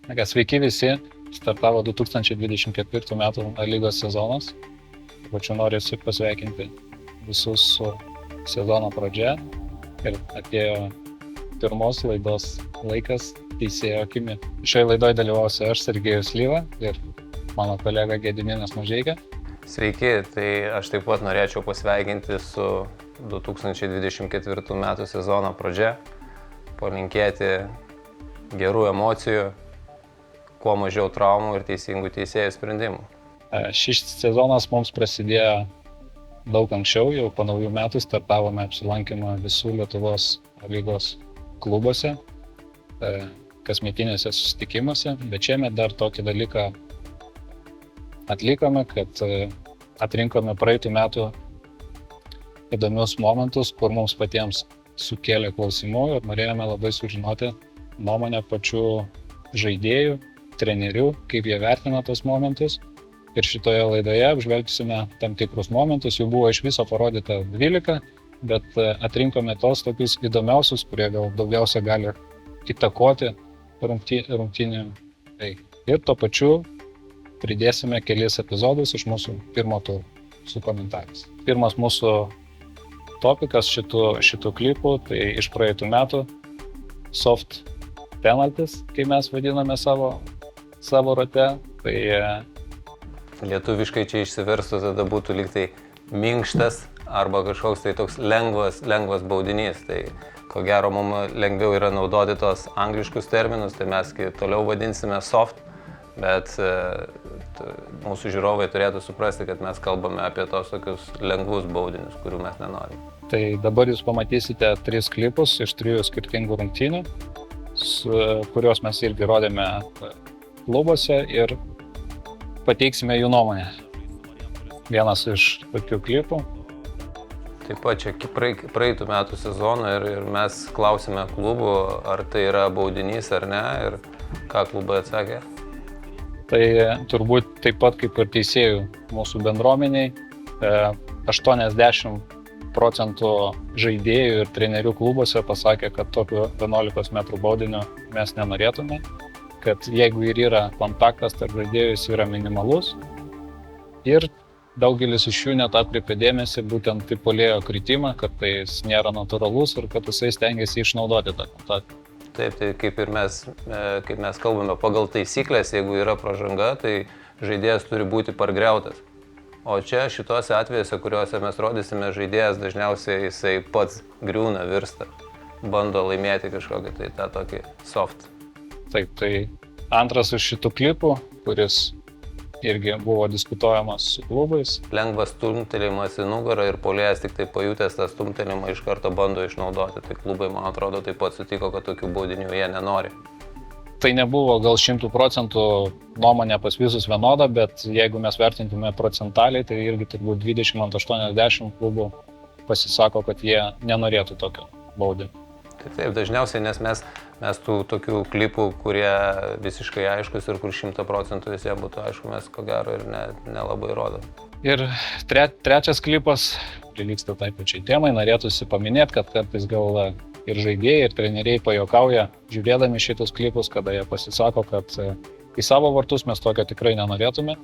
Sveiki visi, startavo 2024 metų lygos sezonas. Pačiu noriu pasveikinti visus su sezono pradžia ir atėjo pirmos laidos laikas teisėjo akimi. Šioje laidoje dalyvausiu aš, Sergejus Lyva, ir mano kolega Gediminas Mažeika. Sveiki, tai aš taip pat norėčiau pasveikinti su 2024 metų sezono pradžia, palinkėti gerų emocijų, kuo mažiau traumų ir teisingų teisėjų sprendimų. Šis sezonas mums prasidėjo daug anksčiau, jau po naujų metų startavome apsilankymą visų Lietuvos lygos klubuose, kasmetinėse susitikimuose, bet šiemet dar tokį dalyką atlikome, kad atrinkome praeitų metų įdomius momentus, kur mums patiems sukėlė klausimų ir norėjome labai sužinoti nuomonę pačių žaidėjų, trenerių, kaip jie vertina tos momentus. Ir šitoje laidoje apžvelgsime tam tikrus momentus, jų buvo iš viso parodyta 12, bet atrinkome tos tokius įdomiausius, kurie gal daugiausia gali įtakoti rungtynių. Ir tuo pačiu pridėsime kelis epizodus iš mūsų pirmo turo su komentarais. Pirmas mūsų topikas šitų klipų, tai iš praeitų metų soft penaltis, kai mes vadiname savo rate. Tai lietuviškai čia išsiverstų, tada būtų lyg tai minkštas arba kažkoks tai toks lengvas baudinys. Tai ko gero mums lengviau yra naudoti tos angliškus terminus, tai mes toliau vadinsime soft, bet mūsų žiūrovai turėtų suprasti, kad mes kalbame apie tos tokius lengvus baudinius, kurių mes nenorime. Tai dabar jūs pamatysite 3 klipus iš 3 skirtingų rungtynių, kuriuos mes irgi rodėme klubuose ir pateiksime jų nuomonę. Vienas iš tokių klipų. Taip pat čia praeitų metų sezoną ir mes klausime klubų, ar tai yra baudinys ar ne, ir ką klubai atsakė. Tai turbūt taip pat kaip ir teisėjų mūsų bendruomeniai, 80% žaidėjų ir trenerių klubuose pasakė, kad tokio 11 metrų baudinio mes nenorėtume, kad jeigu ir yra kontaktas tarp žaidėjų, jis yra minimalus. Ir daugelis iš jų net atkreipė dėmesį būtent į puolėjo kritimą, kad tai nėra natūralus ir kad jisai stengiasi išnaudoti tą kontaktą. Taip, tai kaip mes kalbame pagal taisyklės, jeigu yra pražanga, tai žaidėjas turi būti pargriautas. O čia šituose atvejuose, kuriuose mes rodysime, žaidėjas dažniausiai jisai pats griūna, virsta, bando laimėti kažkokį tai tą tokį soft. Taip, tai antras iš šitų klipų, kuris irgi buvo diskutuojamas su klubais. Lengvas stumtelėjimas į nugarą ir puolėjas tik tai pajutęs tą stumtelėjimą iš karto bando išnaudoti. Tai klubai, man atrodo, taip pat sutiko, kad tokių baudinių jie nenori. Tai nebuvo gal 100% nuomonė pas visus vienoda, bet jeigu mes vertintume procentaliai, tai irgi turbūt 20 ant 80 klubų pasisako, kad jie nenorėtų tokio baudinio. Taip, dažniausiai, nes mes tų tokių klipų, kurie visiškai aiškus ir kur 100% visiems būtų aišku, mes ko gero ir nelabai rodom. Ir trečias klipas prilygsta tai pačiai temai, norėtųsi paminėti, kad kartais gal ir žaidėjai, ir treneriai pajuokauja, žiūrėdami šitus klipus, kada jie pasisako, kad į savo vartus mes tokio tikrai nenorėtume,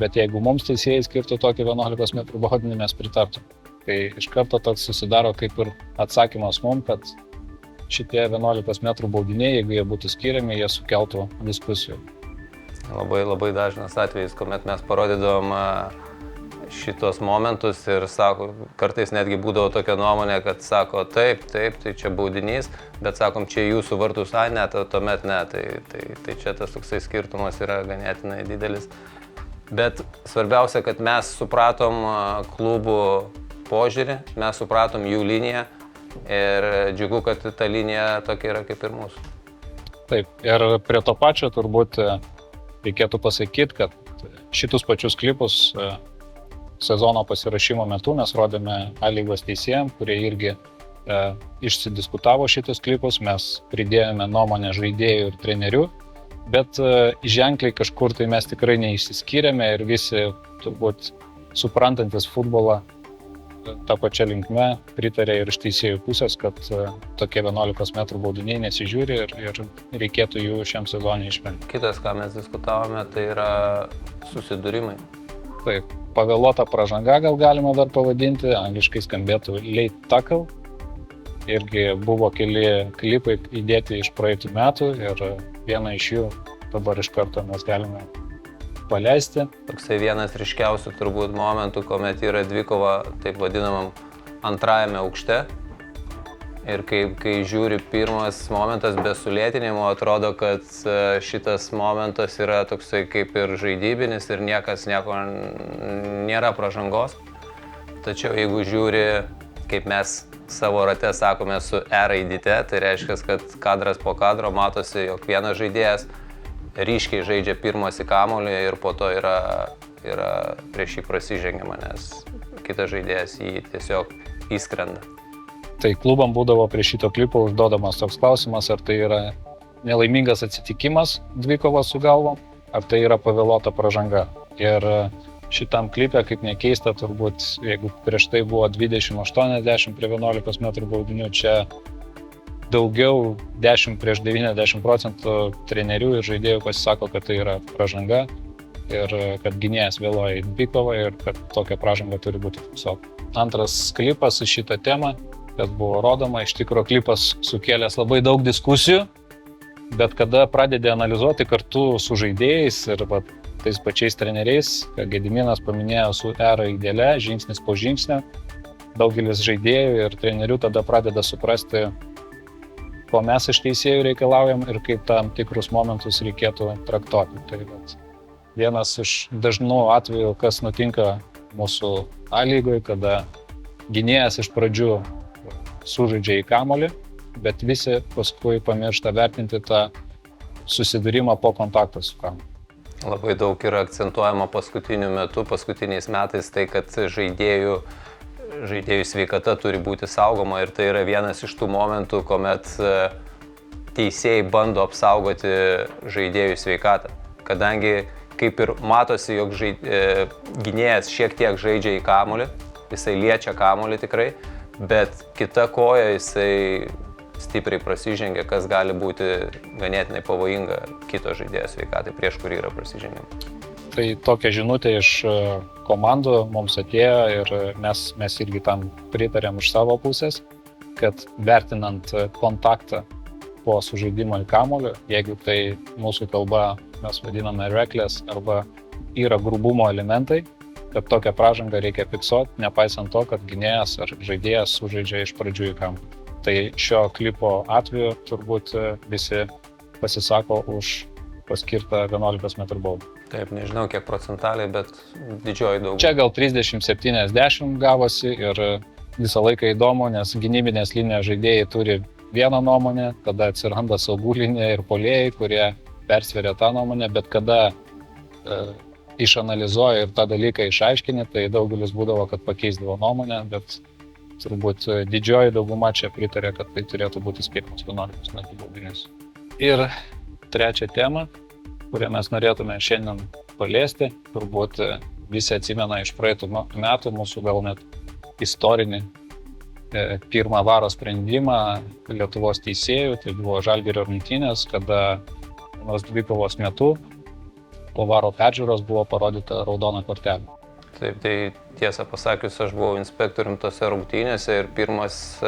bet jeigu mums teisėjai skirtų tokį 11 metrų baudinį, mes pritartume. Tai iš karto toks susidaro kaip ir atsakymas mums, kad šitie 11 metrų baudiniai, jeigu jie būtų skiriami, jie sukeltų diskusijų. Labai dažnas atvejis, kuomet mes parodydavom šitos momentus ir sako, kartais netgi būdavo tokia nuomonė, kad sako taip, tai čia baudinys, bet sakom, čia jūsų vartus, ne, tuomet ne, tai čia tas toksai skirtumas yra ganėtinai didelis. Bet svarbiausia, kad mes supratom klubų požiūrį, mes supratom jų liniją. Ir džiugu, kad ta linija tokia yra kaip ir mūsų. Taip, ir prie to pačio turbūt reikėtų pasakyti, kad šitus pačius klipus sezono pasirašymo metu mes rodėme A-lygos teisėjams, kurie irgi išsidiskutavo šitus klipus, mes pridėjome nuomonę žaidėjų ir trenerių, bet ženkliai kažkur tai mes tikrai neišsiskyrėme ir visi turbūt suprantantis futbolą tą pačią linkme pritarė ir iš teisėjų pusės, kad tokie 11 metrų baudiniai nesižiūri ir reikėtų jų šiam sezonui išvengti. Kitas, ką mes diskutavome, tai yra susidūrimai. Taip, pavėluota pražanga gal galima dar pavadinti, angliškai skambėtų late tackle. Irgi buvo keli klipai įdėti iš praeitų metų ir vieną iš jų dabar iš karto mes galime paleisti. Toksai vienas ryškiausių turbūt momentų, kuomet yra dvikova taip vadinamam antrajame aukšte. Ir kai žiūri pirmas momentas be sulėtinimo, atrodo, kad šitas momentas yra toksai kaip ir žaidybinis ir nieko nėra pražangos. Tačiau jeigu žiūri, kaip mes savo rate sakome, su raidite, tai reiškia, kad kadras po kadro matosi, jog vienas žaidėjas ryškiai žaidžia pirmas į kamuolį ir po to yra prieš jį prasižengiama, nes kitas žaidėjas jį tiesiog įskrenda. Tai klubam būdavo prie šito klipo užduodamas toks klausimas, ar tai yra nelaimingas atsitikimas dvikovas su galvom, ar tai yra pavėluota pražanga. Ir šitam klipe, kaip nekeista, turbūt, jeigu prieš tai buvo 20-80 prie 11 metrų baudinių, čia daugiau 10 prieš 90% trenerių ir žaidėjų pasisako, kad tai yra pražanga ir kad gynėjas vėluoja į dvikovą ir kad tokia pražanga turi būti fiksuota. Antras klipas į šitą temą, kas buvo rodoma, iš tikro klipas sukėlęs labai daug diskusijų, bet kada pradedi analizuoti kartu su žaidėjais ir tais pačiais treneriais, ką Gediminas paminėjo su raidele, žingsnis po žingsnio, daugelis žaidėjų ir trenerių tada pradeda suprasti, ko mes iš teisėjų reikalaujam ir kaip tam tikrus momentus reikėtų traktuoti. Tai vienas iš dažnų atvejų, kas nutinka mūsų A lygoje, kada gynėjas iš pradžių sužaidžia į kamuolį, bet visi paskui pamiršta vertinti tą susidūrimą po kontakto su kamuoliu. Labai daug yra akcentuojama paskutiniais metais tai, kad žaidėjų sveikata turi būti saugoma ir tai yra vienas iš tų momentų, kuomet teisėjai bando apsaugoti žaidėjų sveikatą. Kadangi kaip ir matosi, jog gynėjas šiek tiek žaidžia į kamuolį, jisai liečia kamuolį tikrai, bet kita koja jisai stipriai prasižengia, kas gali būti ganėtinai pavojinga kito žaidėjo sveikatai, prieš kurį yra prasižengiama. Tai tokia žinutė iš komandų mums atėjo ir mes irgi tam pritarėm iš savo pusės, kad vertinant kontaktą po sužaidimo į kamuolį, jeigu tai mūsų kalba mes vadiname reckless arba yra grubumo elementai, kad tokią pražangą reikia fiksuoti, nepaisant to, kad gynėjas ar žaidėjas sužaidžia iš pradžių į kamuolį. Tai šio klipo atveju turbūt visi pasisako už paskirtą 11 metrų baudą. Taip, nežinau kiek procentaliai, bet didžioji dauguma. Čia gal 30-70 gavosi ir visą laiką įdomu, nes gynybinės linijos žaidėjai turi vieną nuomonę, tada atsiranda saugų linija ir puolėjai, kurie persveria tą nuomonę, bet kada išanalizuoja ir tą dalyką išaiškini, tai daugelis būdavo, kad pakeisdavo nuomonę, bet turbūt didžioji dauguma čia pritarė, kad tai turėtų būti skiriamas 11 metrų baudinys. Ir trečia tema, kurią mes norėtume šiandien paliesti, turbūt visi atsimena iš praeitų metų mūsų gal net istorinį pirmą VAR sprendimą Lietuvos teisėjų, tai buvo Žalgirio rungtynės, kada vienos dvikovos metu po VAR peržiūros buvo parodyta raudona kortelė. Taip, tai tiesą pasakius, aš buvau inspektorium tose rungtynėse ir pirmas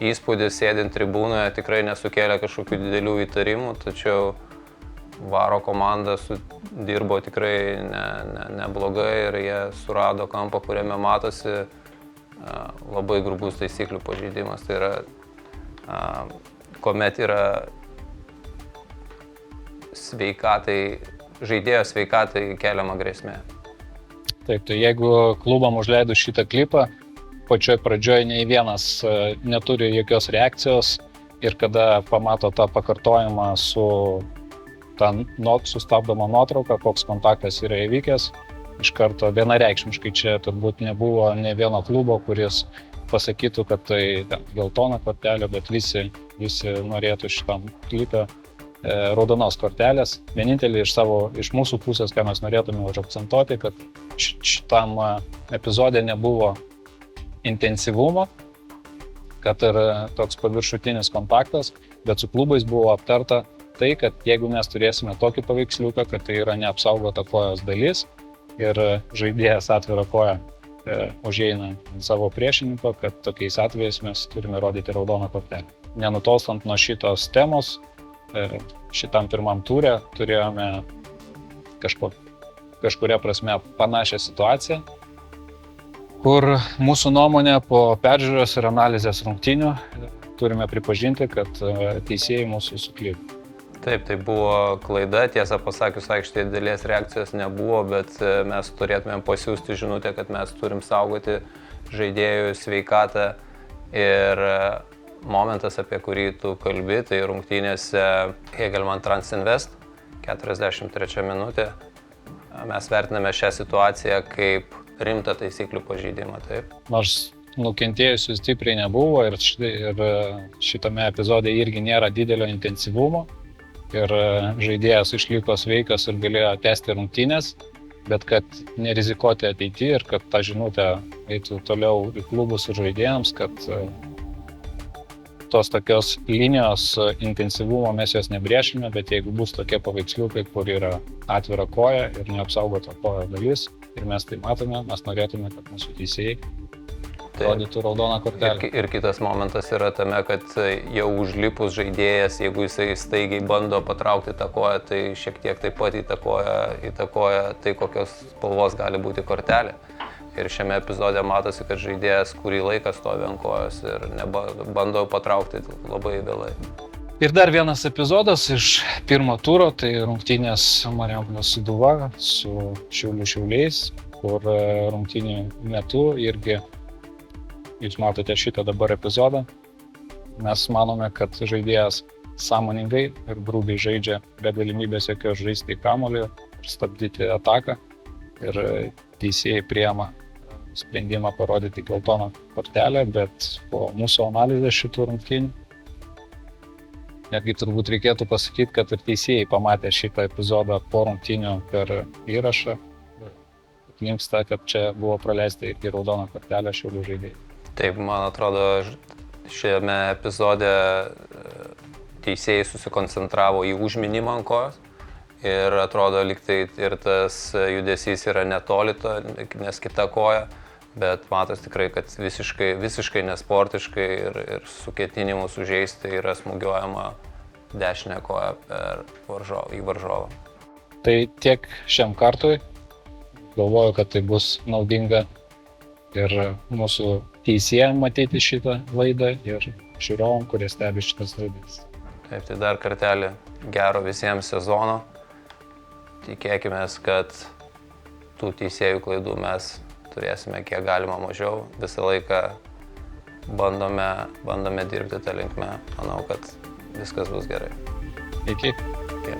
įspūdis sėdint tribūnoje tikrai nesukėlė kažkokių didelių įtarimų, tačiau VAR komanda dirbo tikrai neblogai ir jie surado kampą, kuriame matosi labai grubus taisyklių pažeidimas. Tai yra, kuomet yra žaidėjo sveikatai keliama grėsmė. Taip, tai jeigu klubam užleidus šitą klipą, pačioj pradžioj nei vienas neturi jokios reakcijos ir kada pamato tą pakartojimą su sustabdoma nuotrauka, koks kontaktas yra įvykęs, iš karto vienareikšmiškai čia turbūt nebuvo ne vieno klubo, kuris pasakytų, kad tai geltona kortelė, bet visi norėtų šitam klipe raudonos kortelės. Vienintelį iš mūsų pusės, ką mes norėtume užakcentuoti, kad šitam epizode nebuvo intensyvumo, kad ir toks paviršutinis kontaktas, bet su klubais buvo aptarta tai, kad jeigu mes turėsime tokį paveiksliuką, kad tai yra neapsaugota kojos dalis ir žaidėjas atvira koja užeina ant savo priešininko, kad tokiais atvejais mes turime rodyti raudoną kortelę. Nenutolstant nuo šitos temos, šitam pirmam turė turėjome kažkuria prasme panašią situaciją, kur mūsų nuomonė po peržiūros ir analizės rungtynių turime pripažinti, kad teisėjai mūsų suklydo. Taip, tai buvo klaida, tiesą pasakius, aikštėje didelės reakcijos nebuvo, bet mes turėtumėm pasiųsti žinutę, kad mes turim saugoti žaidėjų sveikatą ir momentas, apie kurį tu kalbi, tai rungtynėse Hegelmann Transinvest, 43 minutė. Mes vertiname šią situaciją kaip rimtą taisyklių pažeidimą, taip? Nors nukentėjusių stipriai nebuvo ir šitame epizode irgi nėra didelio intensyvumo ir žaidėjas išliko sveikas ir galėjo tęsti rungtynės, bet kad nerizikuoti ateityje ir kad ta žinutė eitų toliau į klubus ir žaidėjams, kad tos tokios linijos intensyvumo mes jos nebrėšime, bet jeigu bus tokie paveiksliukai, kur yra atvira koja ir neapsaugota koja dalis, ir mes tai matome, mes norėtume, kad mūsų teisėjai rodytų raudoną kortelę. Ir kitas momentas yra tame, kad jau užlipus žaidėjas, jeigu jisai staigiai bando patraukti tą koją, tai šiek tiek taip pat įtakoja tai, kokios spalvos gali būti kortelė. Ir šiame epizode matosi, kad žaidėjas kurį laiką stovi ant kojos ir bando patraukti labai vėlai. Ir dar vienas epizodas iš pirmo turo, tai rungtynės Marijampolės Sūduva su Šiauliais, kur rungtynių metu irgi, jūs matote šitą dabar epizodą, mes manome, kad žaidėjas sąmoningai ir grubiai žaidžia be galimybės jokios žaisti kamuolį ir stabdyti ataką. Ir teisėjai priima sprendimą parodyti geltoną kortelę, bet po mūsų analizės šitų rungtynių netgi turbūt reikėtų pasakyti, kad ir teisėjai pamatė šitą epizodą po rungtynių per įrašą. Linksta, kad čia buvo praleista į raudoną kortelę Šiaulių žaidėjai. Taip, man atrodo, šiame epizode teisėjai susikoncentravo į užminimą ant kojos. Ir atrodo, lyg tai ir tas judesys yra netoli to, nes kita koja, bet matos tikrai, kad visiškai nesportiškai ir su ketinimu sužeisti yra smūgiuojama dešinė koja į varžovą. Tai tiek šiam kartui. Galvoju, kad tai bus naudinga ir mūsų teisėjams matyti šitą laidą ir žiūrovam, kurie stebi šitas laidas. Taip, tai dar kartelį gero visiems sezono. Tikėkime, kad tų teisėjų klaidų mes turėsime kiek galima mažiau. Visą laiką bandome dirbti tą linkmę. Manau, kad viskas bus gerai. Iki. Iki.